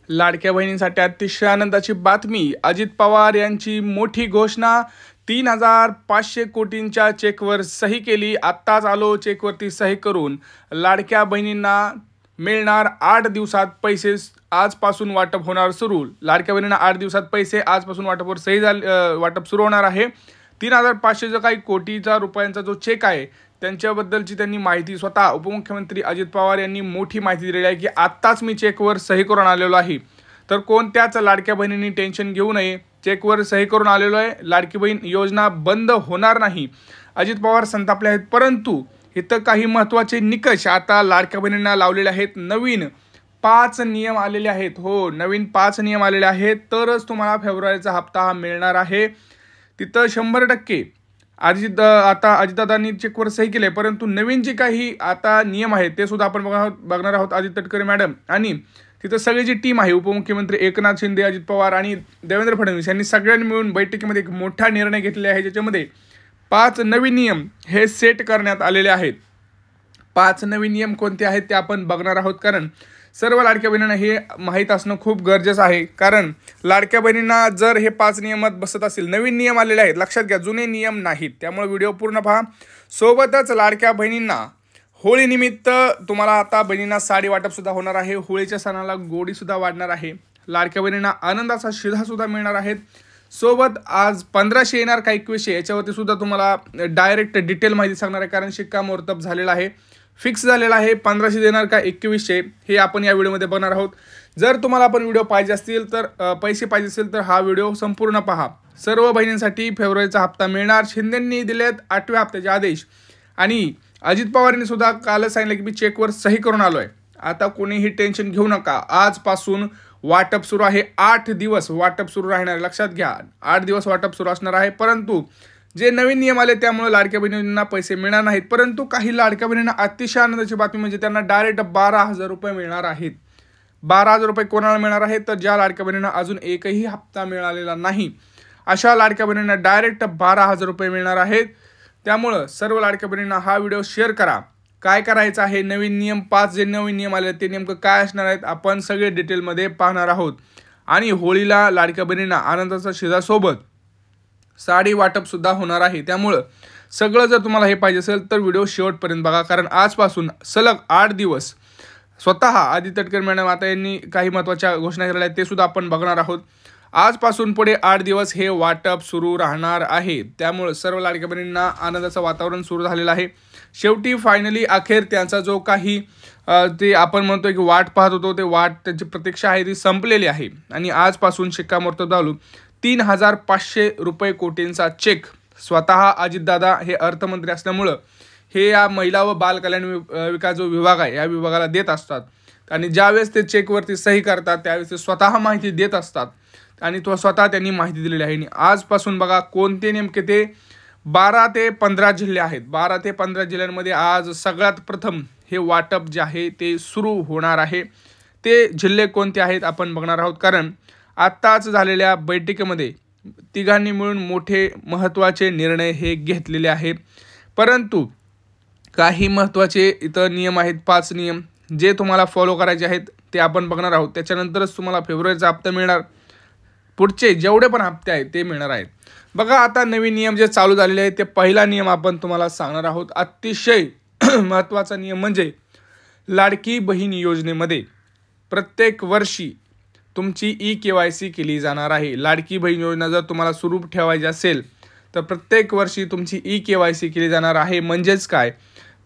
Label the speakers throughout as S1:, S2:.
S1: लाडक्या बहिणींसाठी अतिशय आनंदाची बातमी। अजित पवार यांची मोठी घोषणा। 3,500 कोटींच्या चेकवर सही केली। आत्ताच आलो चेकवरती सही करून। लाडक्या बहिणींना मिळणार 8 दिवसात पैसे। आजपासून वाटप होणार सुरू। लाडक्या बहिणींना 8 दिवसात पैसे। आजपासून वाटपावर सही वाटप सुरू होणार आहे। 3,500 जो काही कोटीचा रुपयांचा जो चेक आहे त्यांच्याबद्दलची त्यांनी माहिती स्वतः उपमुख्यमंत्री अजित पवार यांनी मोठी माहिती दिलेली आहे की आत्ताच मी चेकवर सही करून आलेलो आहे। तर कोणत्याच लाडक्या बहिणींनी टेन्शन घेऊ नये। चेकवर सही करून आलेलो आहे। लाडकी बहीण योजना बंद होणार नाही। अजित पवार संतापले आहेत, परंतु इथं काही महत्त्वाचे निकष आता लाडक्या बहिणींना लावलेले आहेत। नवीन 5 नियम आलेले आहेत। हो, नवीन 5 नियम आलेले आहेत, तरच तुम्हाला फेब्रुवारीचा हप्ता हा मिळणार आहे। तिथं 100% आता अजितदादांनी चेकवर सही केले, परंतु नवीन जे काही आता नियम आहेत ते सुद्धा आपण बघणार आहोत। अजित तटकरे मॅडम आणि तिथं सगळी जी टीम आहे, उपमुख्यमंत्री एकनाथ शिंदे, अजित पवार आणि देवेंद्र फडणवीस यांनी सगळ्यांनी मिळून बैठकीमध्ये एक मोठा निर्णय घेतलेला आहे, ज्याच्यामध्ये 5 नवीन नियम हे सेट करण्यात आलेले आहेत। 5 नवीन नियम कोणते आहेत ते आपण बघणार आहोत, कारण सर्व लाडक्या बहिणींना हे माहीत असणं खूप गरजेचं आहे। कारण लाडक्या बहिणींना जर हे 5 नियमात बसत असतील, नवीन नियम आलेले आहेत, लक्षात घ्या, जुने नियम नाहीत। त्यामुळे व्हिडिओ पूर्ण पहा। सोबतच लाडक्या बहिणींना होळीनिमित्त तुम्हाला आता बहिणींना साडी वाटप सुद्धा होणार आहे। होळीच्या सणाला गोडी सुद्धा वाढणार आहे। लाडक्या बहिणींना आनंदाचा शिधा सुद्धा मिळणार आहेत। सोबत आज 1500 येणार का 2100 याच्यावरती सुद्धा तुम्हाला डायरेक्ट डिटेल माहिती सांगणार आहे, कारण शिक्कामोर्तब झालेला आहे, फिक्स झालेला आहे। 1500 देणार का 2100 हे आपण या व्हिडिओमध्ये बघणार आहोत। जर तुम्हाला आपण व्हिडिओ पाहिजे असतील तर पैसे पाहिजे असेल तर हा व्हिडिओ संपूर्ण पहा। सर्व बहिणींसाठी फेब्रुवारीचा हप्ता मिळणार। शिंदेंनी दिलेत 8व्या हप्त्याचे आदेश आणि अजित पवारांनी सुद्धा कालच सांगितलं की मी चेकवर सही करून आलो आहे। आता कोणीही टेन्शन घेऊ नका। आजपासून वाटप सुरू आहे। 8 दिवस वाटप सुरू राहणार, लक्षात घ्या। 8 दिवस वाटप सुरू असणार आहे, परंतु जे नवीन नियम आले त्यामुळे लाडक्या बहिणींना पैसे मिळणार नाहीत। परंतु काही लाडक्या बहिणींना अतिशय आनंदाची बातमी म्हणजे त्यांना डायरेक्ट 12,000 रुपये मिळणार आहेत। 12,000 रुपये कोणाला मिळणार आहेत, तर ज्या लाडक्या बहिणींना अजून एकही हप्ता मिळालेला नाही अशा लाडक्या बहिणींना डायरेक्ट 12,000 रुपये मिळणार आहेत। त्यामुळे सर्व लाडक्या बहिणींना हा व्हिडिओ शेअर करा। काय करायचं आहे, नवीन नियम 5 जे नवीन नियम आले ते नेमकं काय असणार आहेत आपण सगळे डिटेलमध्ये पाहणार आहोत। आणि होळीला लाडक्या बहिणींना आनंदाचा शिधा सोबत साडी वाटप सुद्धा होणार आहे। त्यामुळे सगळं जर तुम्हाला हे पाहिजे असेल तर व्हिडिओ शेवटपर्यंत बघा, कारण आजपासून सलग 8 दिवस स्वतः अजित तटकरे मॅडम आता यांनी काही महत्त्वाच्या घोषणा केलेल्या आहेत ते सुद्धा आपण बघणार आहोत। आजपासून पुढे 8 दिवस हे वाटप सुरू राहणार आहे। त्यामुळे सर्व लाडक्या बहिणींना आनंदाचं वातावरण सुरू झालेलं आहे। शेवटी फायनली अखेर त्यांचा जो काही ते आपण म्हणतोय की वाट पाहत होतो, ते वाट त्यांची प्रतीक्षा आहे ती संपलेली आहे आणि आजपासून शिक्कामोर्तब झालं। 3,500 रुपये कोटींचा चेक स्वतः अजितदादा हे अर्थमंत्री असल्यामुळं हे या महिला व बाल कल्याण विकास जो विभाग आहे या विभागाला देत असतात आणि ज्यावेळेस ते चेकवरती सही करतात त्यावेळेस ते स्वतः माहिती देत असतात आणि तो स्वतः त्यांनी माहिती दिलेली आहे। आणि आजपासून बघा कोणते नेमके ते 12 ते 15 जिल्हे आहेत। 12 ते 15 जिल्ह्यांमध्ये आज सगळ्यात प्रथम हे वाटप जे आहे ते सुरू होणार आहे। ते जिल्हे कोणते आहेत आपण बघणार आहोत, कारण आत्ताच झालेल्या बैठकीमध्ये तिघांनी मिळून मोठे महत्त्वाचे निर्णय हे घेतलेले आहेत। परंतु काही महत्त्वाचे इतर नियम आहेत, 5 नियम जे तुम्हाला फॉलो करायचे आहेत ते आपण बघणार आहोत। त्याच्यानंतरच तुम्हाला फेब्रुवारीचा हप्ता मिळणार। पुढचे जेवढे पण हप्ते आहेत ते मिळणार आहेत। बघा आता नवीन नियम जे चालू झालेले आहेत ते पहिला नियम आपण तुम्हाला सांगणार आहोत। अतिशय महत्त्वाचा नियम म्हणजे लाडकी बहीण योजनेमध्ये प्रत्येक वर्षी तुमची EKYC केली जाणार आहे। लाडकी बहीण योजना जर तुम्हाला सुरू ठेवायची असेल तर प्रत्येक वर्षी तुमची EKYC केली जाणार आहे। म्हणजेच काय,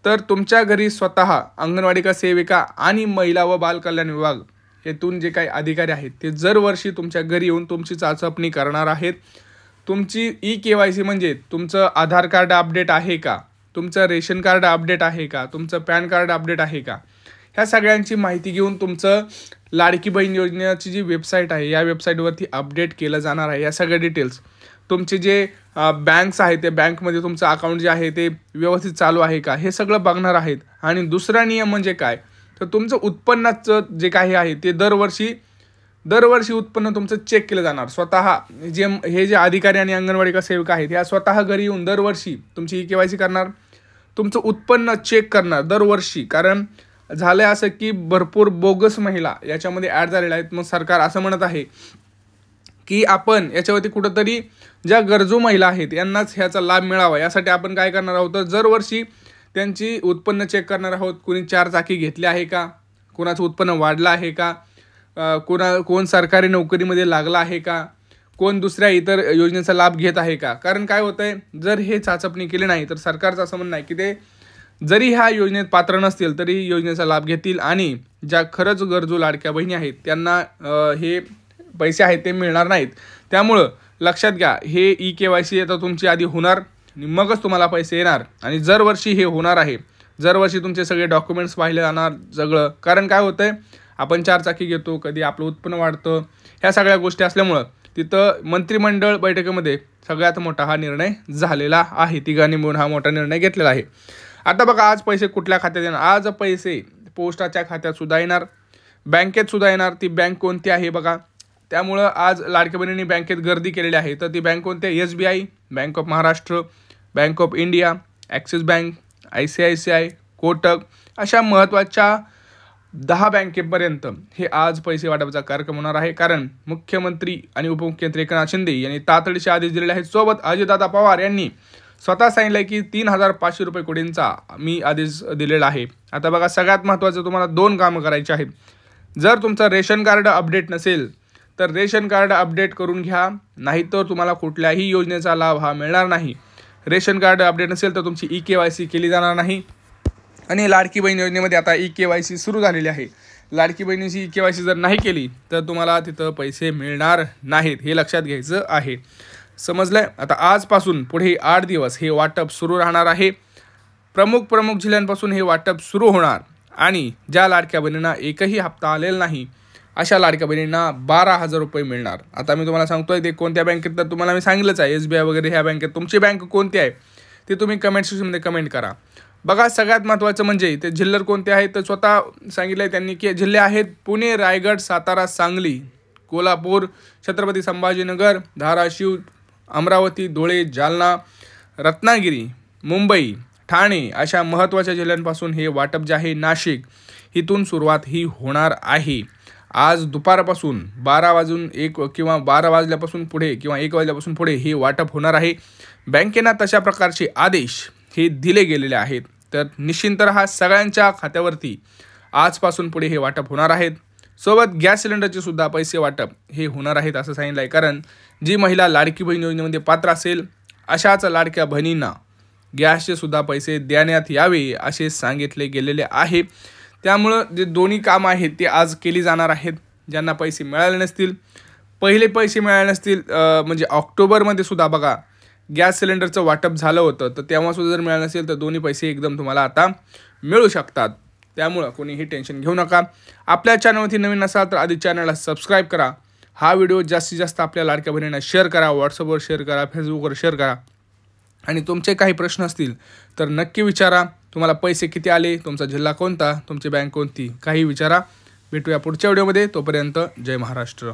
S1: तर तुमच्या घरी स्वतः अंगणवाडी का सेविका आणि महिला व बाल कल्याण विभाग येथून जे काही अधिकारी आहेत ते दरवर्षी तुमच्या घरी येऊन तुमची चाचपणी करणार आहेत। तुमची EKYC म्हणजे तुमचं आधार कार्ड अपडेट आहे का, तुमचं रेशन कार्ड अपडेट आहे का, तुमचं पॅन कार्ड अपडेट आहे का, ह्या सगळ्यांची माहिती घेऊन तुमचं लाडकी बहीण योजनेची जी वेबसाईट आहे या वेबसाईटवरती अपडेट केलं जाणार आहे। या सगळ्या डिटेल्स तुमचे जे बँक्स आहेत ते बँकमध्ये तुमचं अकाउंट जे आहे ते व्यवस्थित चालू आहे का हे सगळं बघणार आहेत। आणि दुसरा नियम म्हणजे काय, तर तुमचं उत्पन्नाचं जे काही आहे ते दरवर्षी उत्पन्न तुमचं चेक केलं जाणार। स्वतः हे जे अधिकारी आणि अंगणवाडी का सेविका आहेत या स्वतः घरी येऊन दरवर्षी तुमची EKYC करणार, तुमचं उत्पन्न चेक करणार दरवर्षी। कारण झालं असं की भरपूर बोगस महिला याच्यामध्ये ॲड झालेल्या आहेत. मग सरकार असं म्हणत आहे की आपण याच्यावरती कुठंतरी ज्या गरजू महिला आहेत यांनाच ह्याचा लाभ मिळावा, यासाठी आपण काय करणार आहोत तर दरवर्षी त्यांची उत्पन्न चेक करणार आहोत. कोणी 4 चाकी घेतली आहे का, कोणाचं उत्पन्न वाढलं आहे का, कोण सरकारी नोकरीमध्ये लागला आहे का, कोण दुसऱ्या इतर योजनेचा लाभ घेत आहे का. कारण काय होतं आहे, जर हे चाचपणी केली नाही तर सरकारचं असं म्हणणं आहे की ते जरी ह्या योजनेत पात्र नसतील तरी योजनेचा लाभ घेतील आणि ज्या खरंच गरजू लाडक्या बहिणी आहेत त्यांना हे पैसे आहेत ते मिळणार नाहीत. त्यामुळं लक्षात घ्या, हे EKYC आता तुमची आधी होणार आणि मगच तुम्हाला पैसे येणार आणि दरवर्षी हे होणार आहे. दरवर्षी तुमचे सगळे डॉक्युमेंट्स पाहिले जाणार सगळं. कारण काय होतं आहे, आपण 4 चाकी घेतो, कधी आपलं उत्पन्न वाढतं, ह्या सगळ्या गोष्टी असल्यामुळं तिथं मंत्रिमंडळ बैठकीमध्ये सगळ्यात मोठा हा निर्णय झालेला आहे. तिघांनी मिळून हा मोठा निर्णय घेतलेला आहे. आता बघा, आज पैसे कुठल्या खात्यात येणार. आज पैसे पोस्टाच्या खात्यात सुद्धा येणार, बँकेत सुद्धा येणार. ती बँक कोणती आहे बघा. त्यामुळं आज लाडक्या बहिणींनी बँकेत गर्दी केलेली आहे. तर ती बँक कोणती आहे, SBI, bank of Maharashtra, bank of India, axis bank, ICICI, Kotak अशा महत्त्वाच्या 10 बँकेपर्यंत हे आज पैसे वाटपाचा कार्यक्रम होणार आहे. कारण मुख्यमंत्री आणि उपमुख्यमंत्री एकनाथ शिंदे यांनी तातडीचे आदेश दिलेले आहेत. सोबत अजितदादा पवार यांनी स्वतः सांगितलं आहे की 3,500 रुपये कोटींचा मी आदेश दिलेला आहे. आता बघा, सगळ्यात महत्त्वाचं तुम्हाला 2 कामं करायची आहेत. जर तुमचं रेशन कार्ड अपडेट नसेल तर रेशन कार्ड अपडेट करून घ्या, नाहीतर तुम्हाला कुठल्याही योजनेचा लाभ हा मिळणार नाही. रेशन कार्ड अपडेट नसेल तर तुमची EKYC केली जाणार नाही. आणि लाडकी बहीण योजनेमध्ये आता EKYC सुरू झालेली आहे. लाडकी बहिणीची EKYC जर नाही केली तर तुम्हाला तिथं पैसे मिळणार नाहीत, हे लक्षात घ्यायचं आहे. समजलं. आता आजपासून पुढे 8 दिवस हे वाटप सुरू राहणार आहे. प्रमुख जिल्ह्यांपासून हे वाटप सुरू होणार आणि ज्या लाडक्या बहिणींना एकही हप्ता आलेला नाही अशा लाडक्या बहिणींना 12,000 रुपये मिळणार. आता मी तुम्हाला सांगतोय ते कोणत्या बँकेत, तर तुम्हाला मी सांगितलंच आहे SBI वगैरे ह्या बँकेत. तुमची बँक कोणती आहे ते तुम्ही कमेंट सेक्शनमध्ये कमेंट करा. बघा, सगळ्यात महत्त्वाचं म्हणजे ते जिल्हे कोणते आहेत तर स्वतः सांगितलं आहे त्यांनी की जिल्हे आहेत पुणे, रायगड, सातारा, सांगली, कोल्हापूर, छत्रपती संभाजीनगर, धाराशिव, अमरावती, धुळे, जालना, रत्नागिरी, मुंबई, ठाणे अशा महत्त्वाच्या जिल्ह्यांपासून हे वाटप जे आहे, नाशिक इथून सुरुवात ही होणार आहे. आज दुपारपासून 12 वाजून 1 किंवा 12 वाजल्यापासून पुढे किंवा 1 वाजल्यापासून पुढे हे वाटप होणार आहे. बँकेनं तशा प्रकारचे आदेश हे दिले गेलेले आहेत. तर निश्चिंत राहा, सगळ्यांच्या खात्यावरती आजपासून पुढे हे वाटप होणार आहेत. सोबत गॅस सिलेंडरचे सुद्धा पैसे वाटप हे होणार आहेत असं सांगितलं आहे. कारण जी महिला लाडकी बहीण योजनेमध्ये पात्र असेल अशाच लाडक्या बहिणींना गॅसचे सुद्धा पैसे देण्यात यावे असे सांगितले गेलेले आहे. त्यामुळं जे दोन्ही कामं आहेत ते आज केली जाणार आहेत. ज्यांना पैसे मिळाले नसतील, पहिले पैसे मिळाले नसतील, म्हणजे ऑक्टोबरमध्ये सुद्धा बघा गॅस सिलेंडरचं वाटप झालं होतं, तर तेव्हासुद्धा जर मिळालं नसेल तर दोन्ही पैसे एकदम तुम्हाला आता मिळू शकतात. त्यामुळं कोणीही टेन्शन घेऊ नका. आपल्या चॅनलवरती नवीन असाल तर आधी चॅनलला सबस्क्राईब करा. हा व्हिडिओ जास्तीत जास्त आपल्या लाडक्या बहिणींना शेअर करा, व्हॉट्सअपवर शेअर करा, फेसबुकवर शेअर करा. आणि तुमचे काही प्रश्न असतील तर नक्की विचारा. तुम्हाला पैसे किती आले, तुमचा जिल्हा कोणता, तुमची बँक कोणती, काही विचारा. भेटूया पुढच्या व्हिडिओमध्ये. तोपर्यंत जय महाराष्ट्र.